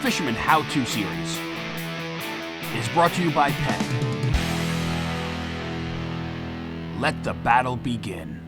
Fisherman How-To series is brought to you by Penn. Let the battle begin.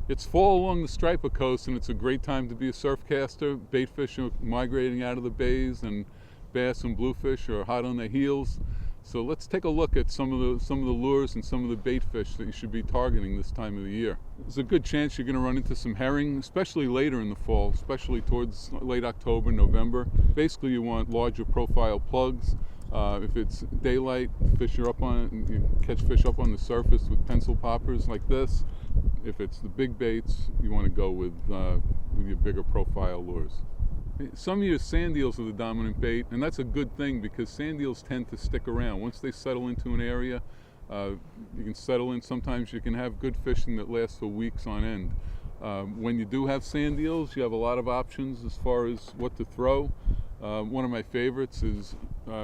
It's fall along the Striper coast, and it's a great time to be a surf caster. Bait fish are migrating out of the bays, and bass and bluefish are hot on their heels. So let's take a look at some of the lures and some of the bait fish that you should be targeting this time of the year. There's a good chance you're going to run into some herring, especially later in the fall, especially towards late October, November. Basically, you want larger profile plugs. If it's daylight, fish are up on it, you catch fish up on the surface with pencil poppers like this. If it's the big baits, you want to go with your bigger profile lures. Some years sand eels are the dominant bait, and that's a good thing because sand eels tend to stick around. Once they settle into an area, you can settle in. Sometimes you can have good fishing that lasts for weeks on end. When you do have sand eels, you have a lot of options as far as what to throw. One of my favorites is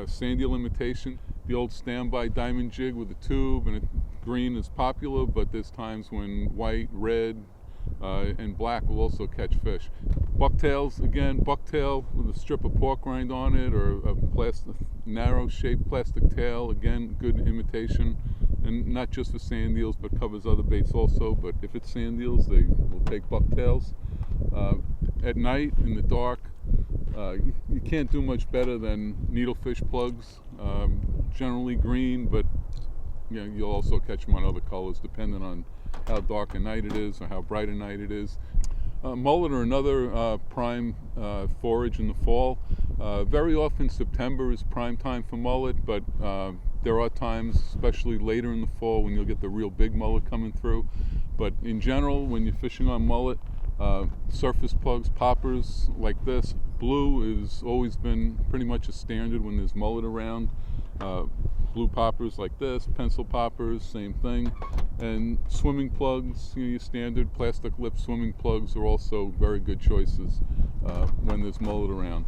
sand eel imitation. The old standby diamond jig with a tube, and green is popular, but there's times when white, red, and black will also catch fish. Bucktails, again, bucktail with a strip of pork rind on it, or a narrow shaped plastic tail, again, good imitation, and not just for sand eels, but covers other baits also. But if it's sand eels, they will take bucktails. At night, in the dark, you can't do much better than needlefish plugs, generally green, but you'll also catch them on other colors depending on how dark a night it is or how bright a night it is. Mullet are another prime forage in the fall. Very often September is prime time for mullet, but there are times, especially later in the fall, when you'll get the real big mullet coming through. But in general, when you're fishing on mullet, surface plugs, poppers like this. Blue has always been pretty much a standard when there's mullet around. Blue poppers like this, pencil poppers, same thing. And swimming plugs, your standard plastic lip swimming plugs are also very good choices when there's mullet around.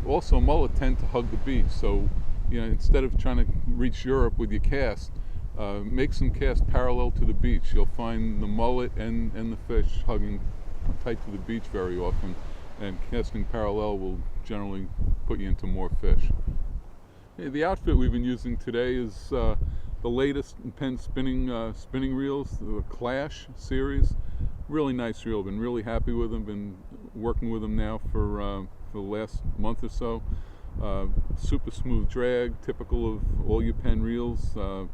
Also, mullet tend to hug the beach, so instead of trying to reach Europe with your cast, make some cast parallel to the beach. You'll find the mullet and the fish hugging tight to the beach very often, and casting parallel will generally put you into more fish. The outfit we've been using today is the latest in Penn spinning reels, the Clash series. Really nice reel. Been really happy with them. Been working with them now for the last month or so. Super smooth drag, typical of all your Penn reels. I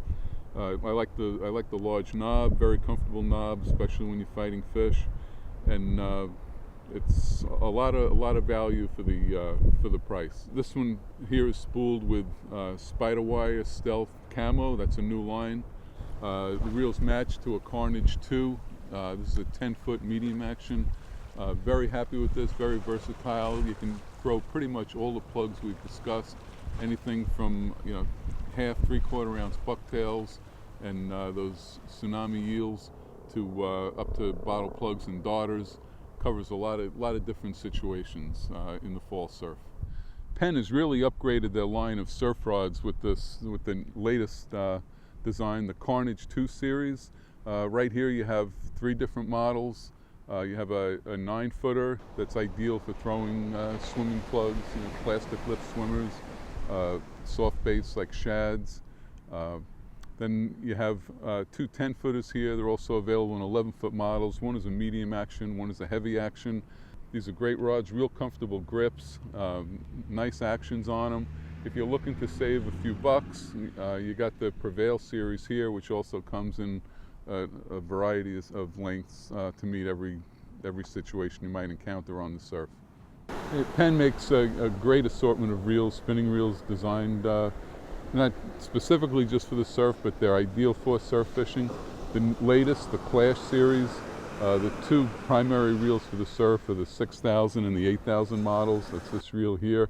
like the large knob, very comfortable knob, especially when you're fighting fish, and it's a lot of value for the price. This one here is spooled with Spider Wire Stealth Camo. That's a new line. The reel's matched to a Carnage 2. This is a 10-foot medium action. Very happy with this. Very versatile. You can throw pretty much all the plugs we've discussed. Anything from half, 3/4 ounce bucktails and those tsunami eels to up to bottle plugs and darters. Covers a lot of different situations in the fall surf. Penn has really upgraded their line of surf rods with the latest design, the Carnage 2 series. Right here you have 3 different models. You have a 9-footer that's ideal for throwing swimming plugs, plastic lip swimmers, soft baits like shads. Then you have 2 10-footers here. They're also available in 11-foot models. One is a medium action, one is a heavy action. These are great rods, real comfortable grips, nice actions on them. If you're looking to save a few bucks, you got the Prevail series here, which also comes in a variety of lengths to meet every situation you might encounter on the surf. Penn makes a great assortment of reels, spinning reels designed not specifically just for the surf, but they're ideal for surf fishing. The latest, the Clash series, the 2 primary reels for the surf are the 6,000 and the 8,000 models. That's this reel here.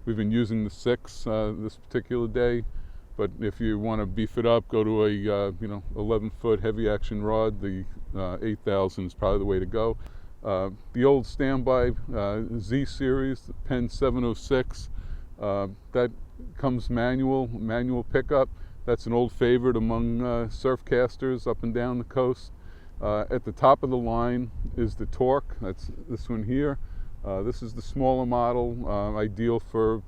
We've been using the 6 this particular day, but if you want to beef it up, go to a 11-foot heavy action rod. The 8,000 is probably the way to go. The old standby Z series, the Penn 706, that comes manual pickup. That's an old favorite among surf casters up and down the coast. At the top of the line is the Torque. That's this one here. This is the smaller model, ideal for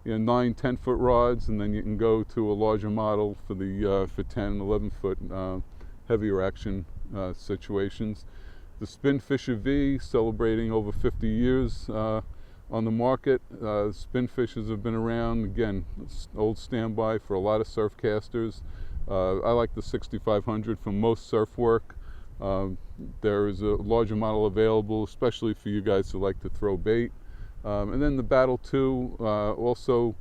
9, 10-foot rods, and then you can go to a larger model for the for 10, 11-foot heavier action situations. The Spin Fisher V, celebrating over 50 years on the market. Spin fishers have been around, again, old standby for a lot of surf casters. I like the 6500 for most surf work. There is a larger model available, especially for you guys who like to throw bait. And then the Battle 2 also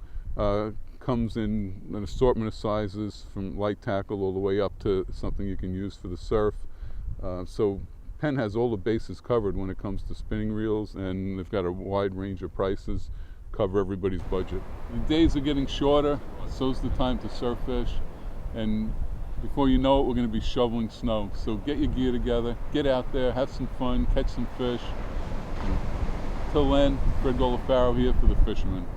comes in an assortment of sizes, from light tackle all the way up to something you can use for the surf. So Penn has all the bases covered when it comes to spinning reels, and they've got a wide range of prices, cover everybody's budget. The days are getting shorter, so's the time to surf fish, and before you know it, we're going to be shoveling snow. So get your gear together, get out there, have some fun, catch some fish. Till then, Fred Golafaro here for the Fisherman.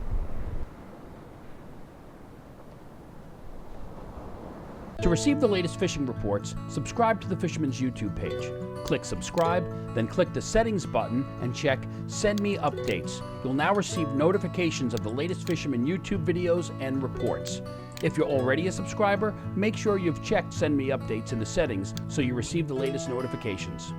To receive the latest fishing reports, subscribe to the Fisherman's YouTube page. Click subscribe, then click the settings button and check Send Me Updates. You'll now receive notifications of the latest Fisherman YouTube videos and reports. If you're already a subscriber, make sure you've checked Send Me Updates in the settings so you receive the latest notifications.